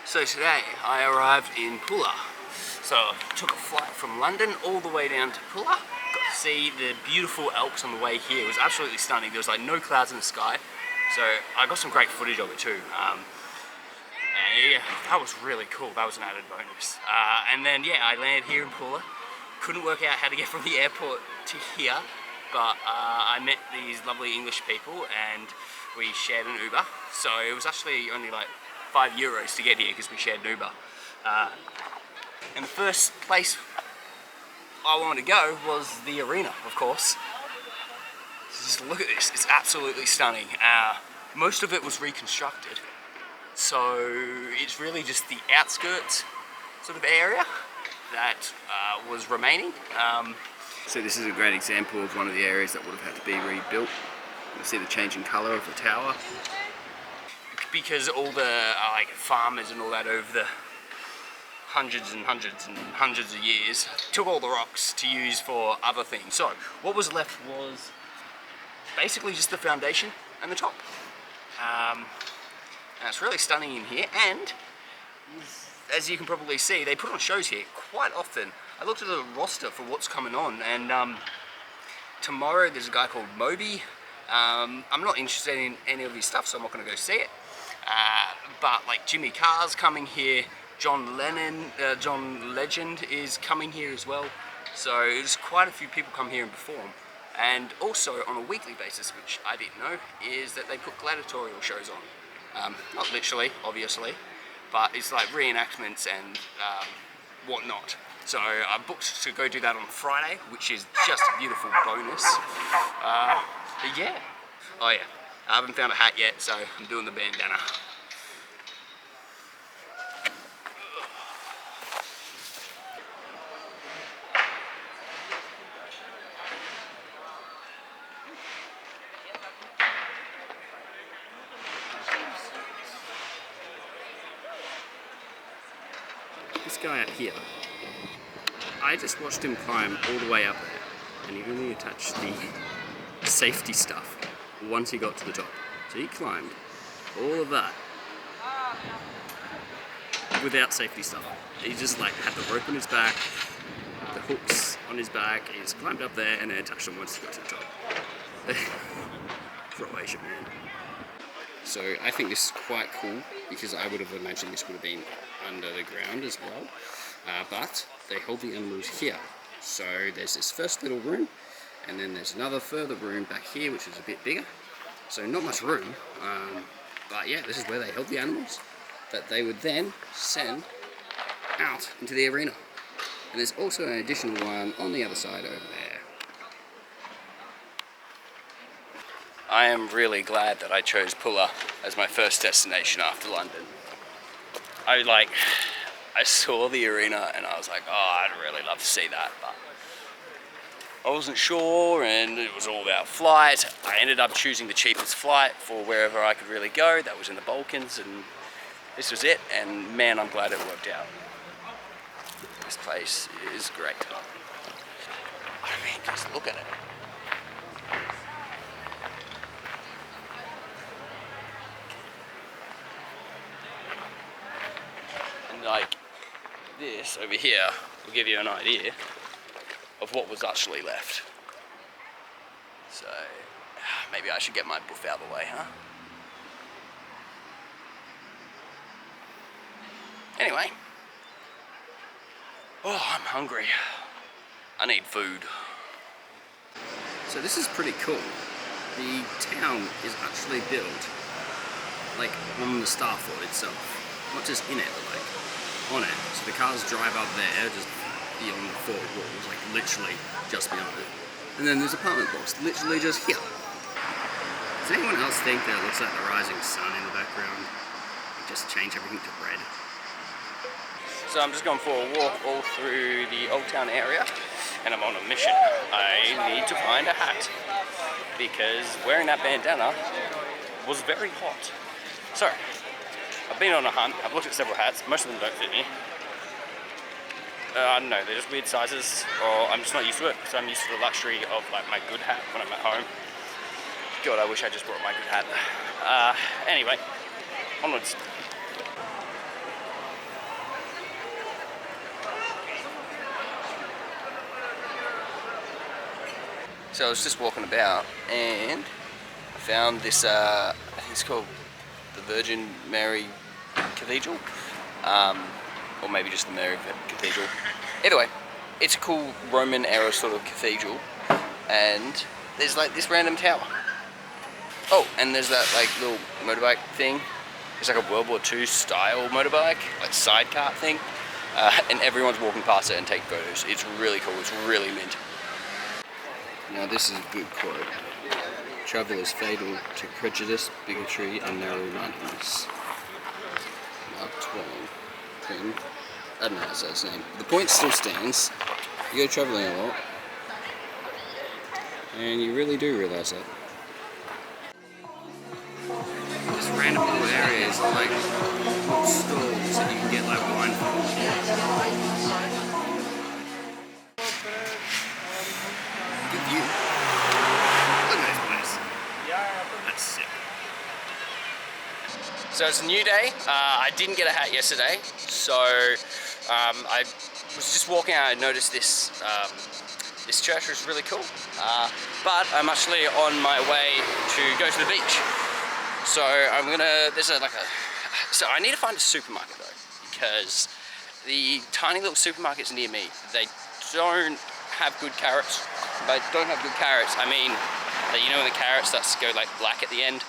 So today I arrived in Pula. So I took a flight from London all the way down to Pula. Got to see the beautiful Alps on the way here. It was absolutely stunning. There was like no clouds in the sky. So I got some great footage of it too. And yeah, that was really cool. That was an added bonus. And then yeah, I landed here in Pula. Couldn't work out how to get from the airport to here, but I met these lovely English people and we shared an Uber. So it was actually only like €5 to get here because we shared an Uber. And the first place I wanted to go was the arena, of course. Just look at this, it's absolutely stunning. Most of it was reconstructed, so it's really just the outskirts sort of area that was remaining. So this is a great example of one of the areas that would have had to be rebuilt. You see the change in colour of the tower. Because all the like farmers and all that over the hundreds and hundreds and hundreds of years took all the rocks to use for other things. So what was left was basically just the foundation and the top. And it's really stunning in here, and as you can probably see, they put on shows here quite often. I looked at the roster for what's coming on, and tomorrow there's a guy called Moby. I'm not interested in any of his stuff, so I'm not going to go see it. But like Jimmy Carr's coming here, John Legend is coming here as well. So there's quite a few people come here and perform. And also on a weekly basis, which I didn't know, is that they put gladiatorial shows on. Not literally, obviously, but it's like reenactments and whatnot. So I booked to go do that on Friday, which is just a beautiful bonus. But yeah. Oh yeah, I haven't found a hat yet, so I'm doing the bandana. This guy up here, I just watched him climb all the way up there, and he only touched the safety stuff once he got to the top. So he climbed all of that without safety stuff. He just like had the rope on his back, the hooks on his back, he just climbed up there and then touched them once he got to the top. Croatia, man. So I think this is quite cool because I would have imagined this would have been under the ground as well. But they hold the animals here. So there's this first little room, and then there's another further room back here which is a bit bigger. So not much room, but yeah, this is where they held the animals that they would then send out into the arena. And there's also an additional one on the other side over there. I am really glad that I chose Pula as my first destination after London. I saw the arena and I was like, oh, I'd really love to see that, but I wasn't sure, and it was all about flight. I ended up choosing the cheapest flight for wherever I could really go. That was in the Balkans, and this was it, and man, I'm glad it worked out. This place is great. I mean, just look at it. And like this over here will give you an idea of what was actually left. So maybe I should get my buff out of the way, huh? Anyway. Oh, I'm hungry. I need food. So this is pretty cool. The town is actually built like on the star fort itself. Not just in it, but like on it. So the cars drive up there, just beyond the fort walls, like literally just beyond it. And then there's apartment blocks, literally just here. Does anyone else think that it looks like the rising sun in the background? Just change everything to red. So I'm just going for a walk all through the Old Town area, and I'm on a mission. I need to find a hat, because wearing that bandana was very hot. So, I've been on a hunt, I've looked at several hats, most of them don't fit me. I don't know, they're just weird sizes, or I'm just not used to it, because I'm used to the luxury of like my good hat when I'm at home. God, I wish I just brought my good hat. Anyway, onwards. So I was just walking about and I found this, I think it's called the Virgin Mary Cathedral, or maybe just the Mary Cathedral. Either way, it's a cool Roman era sort of cathedral, and there's like this random tower. Oh, and there's that like little motorbike thing. It's like a World War II style motorbike, like sidecar thing, and everyone's walking past it and taking photos. It's really cool, it's really mint. Now this is a good quote. Travel is fatal to prejudice, bigotry and narrow-mindedness. Mark Twain. I don't know how to say his name. The point still stands. You go travelling a lot, and you really do realise that. This random little area is like little stalls that you can get like wine from. Good view. Look at this place. That's sick. So it's a new day. I didn't get a hat yesterday, so I was just walking out and noticed this this church was really cool. But I'm actually on my way to go to the beach. So I'm gonna, so I need to find a supermarket though, because the tiny little supermarkets near me, they don't have good carrots. By don't have good carrots, I mean, you know when the carrots start to go like black at the end?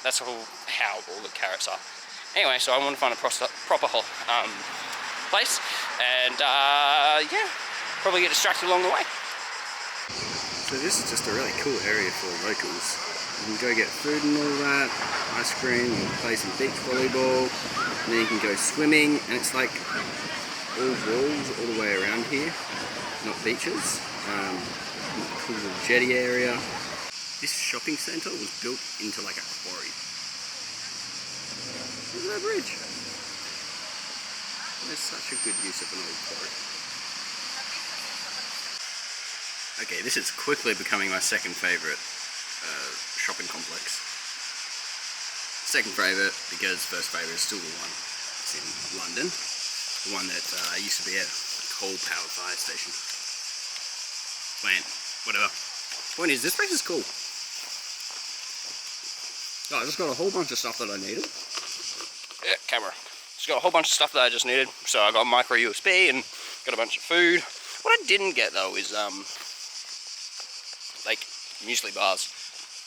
That's how all the carrots are. Anyway, so I want to find a proper place, and yeah, probably get distracted along the way. So this is just a really cool area for locals. You can go get food and all that, ice cream, you can play some beach volleyball, and then you can go swimming, and it's like all walls all the way around here, not beaches. Cool little jetty area. This shopping centre was built into like a quarry. Look at that bridge. There's such a good use of an old quarry. Okay, this is quickly becoming my second favourite shopping complex. Second favourite because first favourite is still the one that's in London. The one that used to be a coal-powered fire station. Plant, whatever. Point is, this place is cool. Oh, I just got a whole bunch of stuff that I needed. Yeah, camera. Just got a whole bunch of stuff that I just needed. So I got a micro USB and got a bunch of food. What I didn't get though is like muesli bars.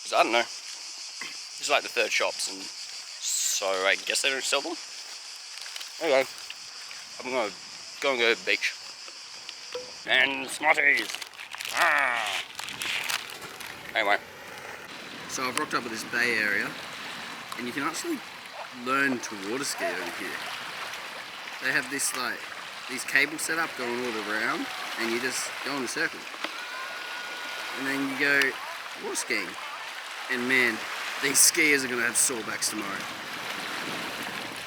Because I don't know. This is like the third shops, and so I guess they don't sell them. Anyway, I'm gonna go to the beach. And Smarties! Ah. Anyway. So I've rocked up at this bay area, and you can actually learn to water ski over here. They have this like, these cables set up going all around, and you just go in a circle. And then you go water skiing. And man, these skiers are gonna have sore backs tomorrow.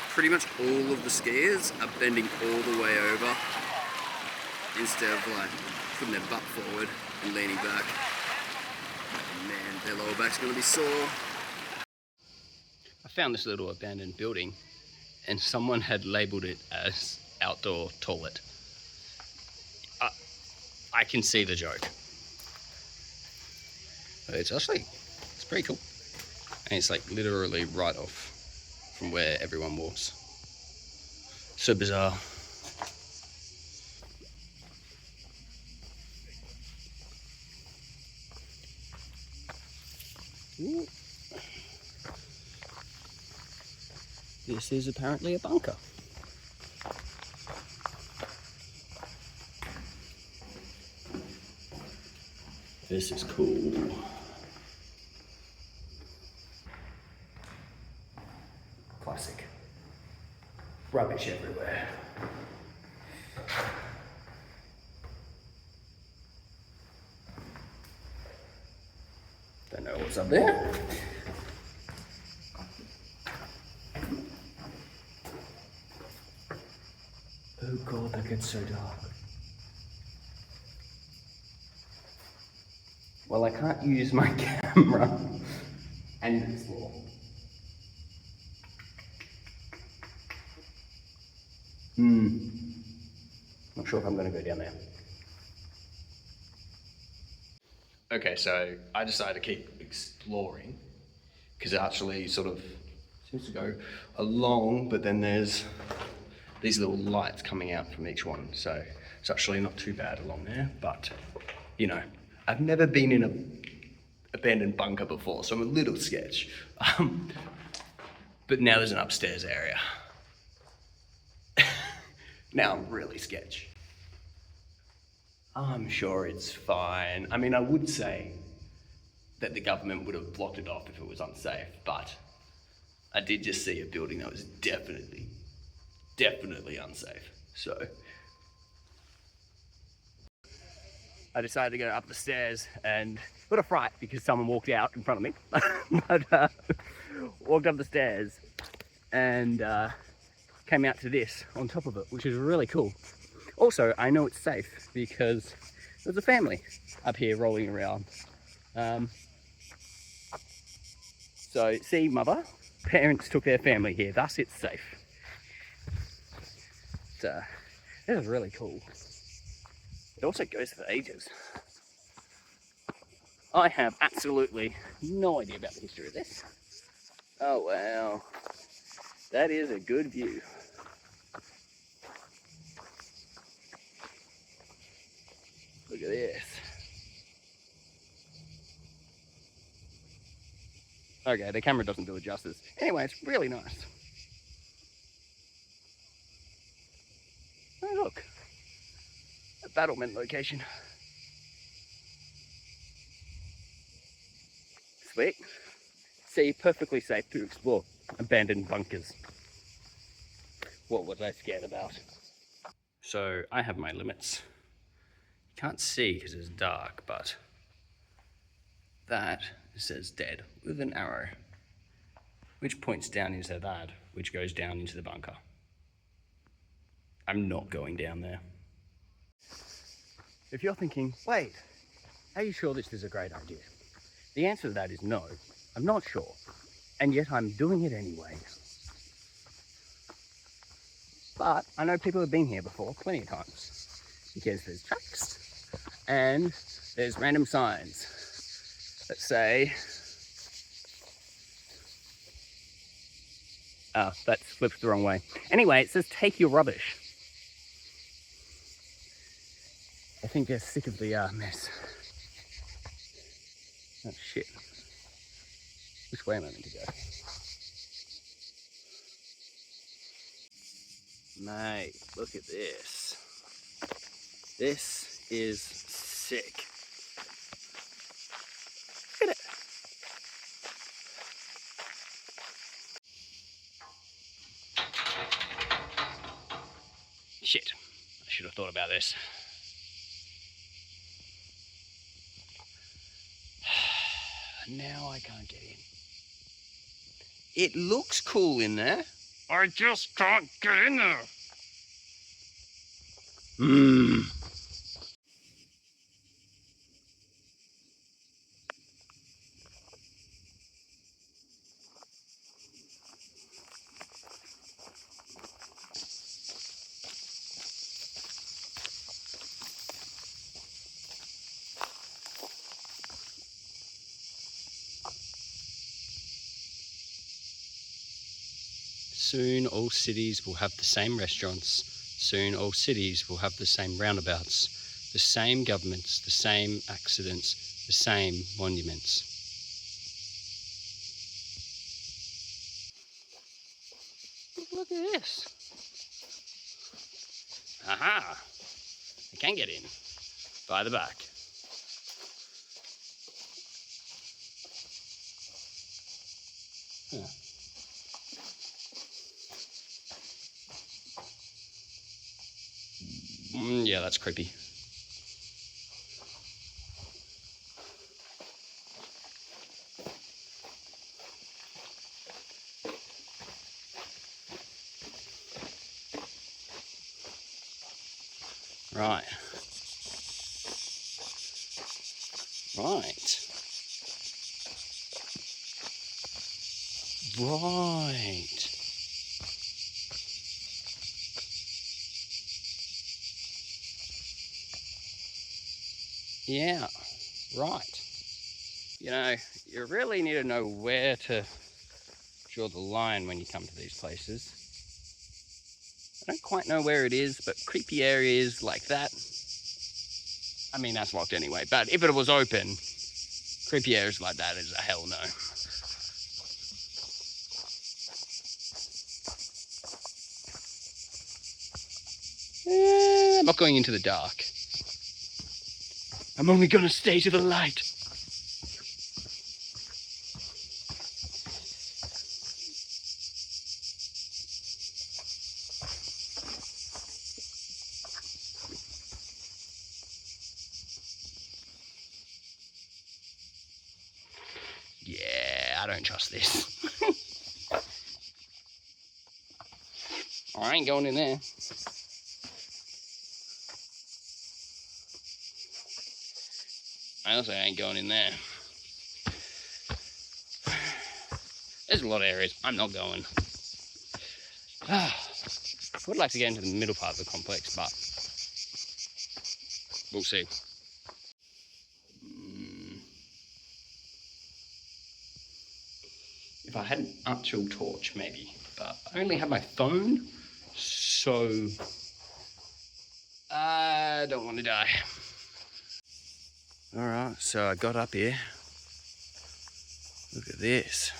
Pretty much all of the skiers are bending all the way over instead of like putting their butt forward and leaning back. And man, their lower back's gonna be sore. I found this little abandoned building and someone had labelled it as outdoor toilet. I can see the joke. But it's pretty cool. And it's like literally right off from where everyone walks. So bizarre. Ooh. This is apparently a bunker. This is cool. Classic. Rubbish everywhere. Don't know what's up there. Oh god, that gets so dark. Well, I can't use my camera and explore. Not sure if I'm going to go down there. Okay, so I decided to keep exploring because it actually sort of seems to go along, but then there's these little lights coming out from each one. So it's actually not too bad along there, but you know, I've never been in an abandoned bunker before, so I'm a little sketch. But now there's an upstairs area. Now I'm really sketch. I'm sure it's fine. I mean, I would say that the government would have blocked it off if it was unsafe, but I did just see a building that was definitely unsafe. So I decided to go up the stairs, and what a fright because someone walked out in front of me. But walked up the stairs and came out to this on top of it, which is really cool. Also, I know it's safe because there's a family up here rolling around. So, see, mother, parents took their family here, thus it's safe. This is really cool. It also goes for ages. I have absolutely no idea about the history of this. Oh wow, that is a good view. Look at this. Okay, the camera doesn't do it justice. Anyway, it's really nice. Oh look, a battlement location. Sweet. See, perfectly safe to explore abandoned bunkers. What was I scared about? So I have my limits. You can't see because it's dark, but that says dead with an arrow, which points down into that, which goes down into the bunker. I'm not going down there. If you're thinking, wait, are you sure this is a great idea? The answer to that is no, I'm not sure. And yet I'm doing it anyway. But I know people have been here before plenty of times because there's tracks and there's random signs that say, oh, that's flipped the wrong way. Anyway, it says take your rubbish. I think they're sick of the mess. Oh shit. Which way am I meant to go? Mate, look at this. This is sick. Look at it. Shit, I should have thought about this. Now I can't get in. It looks cool in there. I just can't get in there. Soon all cities will have the same restaurants. Soon all cities will have the same roundabouts, the same governments, the same accidents, the same monuments. Look at this. Aha! I can get in by the back. Huh. Yeah, that's creepy. Right. Right. Right. Yeah, right. you know, you really need to know where to draw the line when you come to these places. I don't quite know where it is, but creepy areas like that. I mean, that's locked anyway, but if it was open, creepy areas like that is a hell no. I'm not going into the dark. I'm only going to stay to the light. Yeah, I don't trust this. I ain't going in there. I also ain't going in there. There's a lot of areas I'm not going. I would like to get into the middle part of the complex, but we'll see. If I had an actual torch, maybe, but I only have my phone, so I don't want to die. All right, so I got up here. Look at this.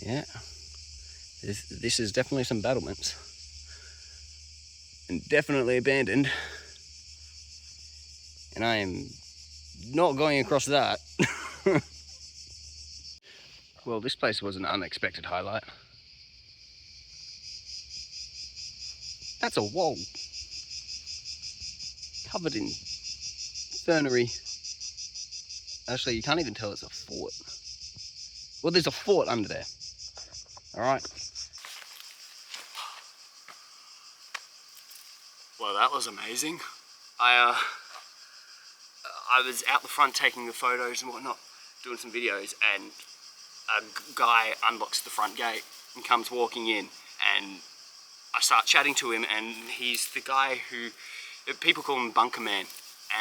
Yeah, this is definitely some battlements, and definitely abandoned, and I am not going across that. Well, this place was an unexpected highlight. That's a wall covered in fernery. Actually, you can't even tell it's a fort. Well, there's a fort under there. All right. Well, that was amazing. I was out the front taking the photos and whatnot, doing some videos, and a guy unlocks the front gate and comes walking in, and I start chatting to him, and he's the guy who, people call him Bunker Man,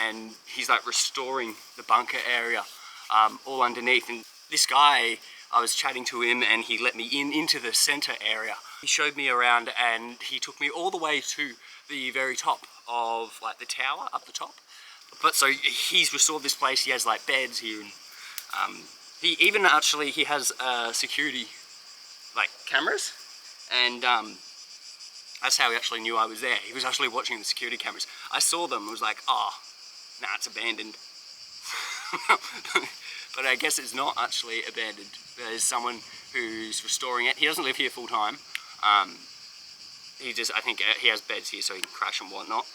and he's like restoring the bunker area all underneath. And this guy, I was chatting to him and he let me into the center area. He showed me around and he took me all the way to the very top of like the tower up the top. But so he's restored this place. He has like beds here, and he even actually he has security like cameras, and that's how he actually knew I was there. He was actually watching the security cameras. I saw them and was like, oh, nah, it's abandoned. But I guess it's not actually abandoned. There's someone who's restoring it. He doesn't live here full time. He just, I think he has beds here so he can crash and whatnot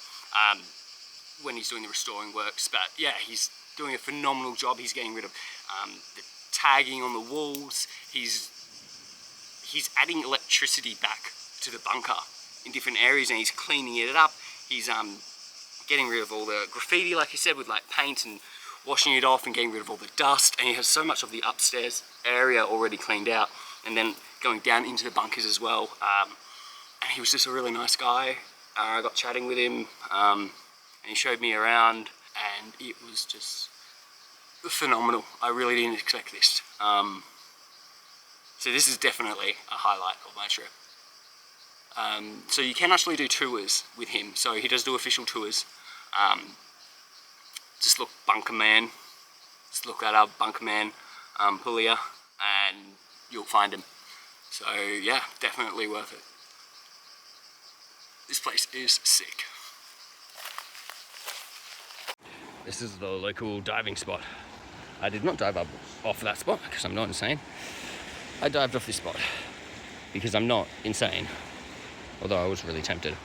when he's doing the restoring works. But yeah, he's doing a phenomenal job. He's getting rid of the tagging on the walls. He's adding electricity back to the bunker in different areas, and he's cleaning it up. He's getting rid of all the graffiti, like he said, with like paint, and washing it off and getting rid of all the dust. And he has so much of the upstairs area already cleaned out, and then going down into the bunkers as well. And he was just a really nice guy. I got chatting with him, and he showed me around, and it was just phenomenal. I really didn't expect this. So this is definitely a highlight of my trip. So you can actually do tours with him. So he does do official tours. Just look Bunker Man. Just look that up, Bunker Man, Pula, and you'll find him. So yeah, definitely worth it. This place is sick. This is the local diving spot. I did not dive up off that spot because I'm not insane. I dived off this spot because I'm not insane, although I was really tempted.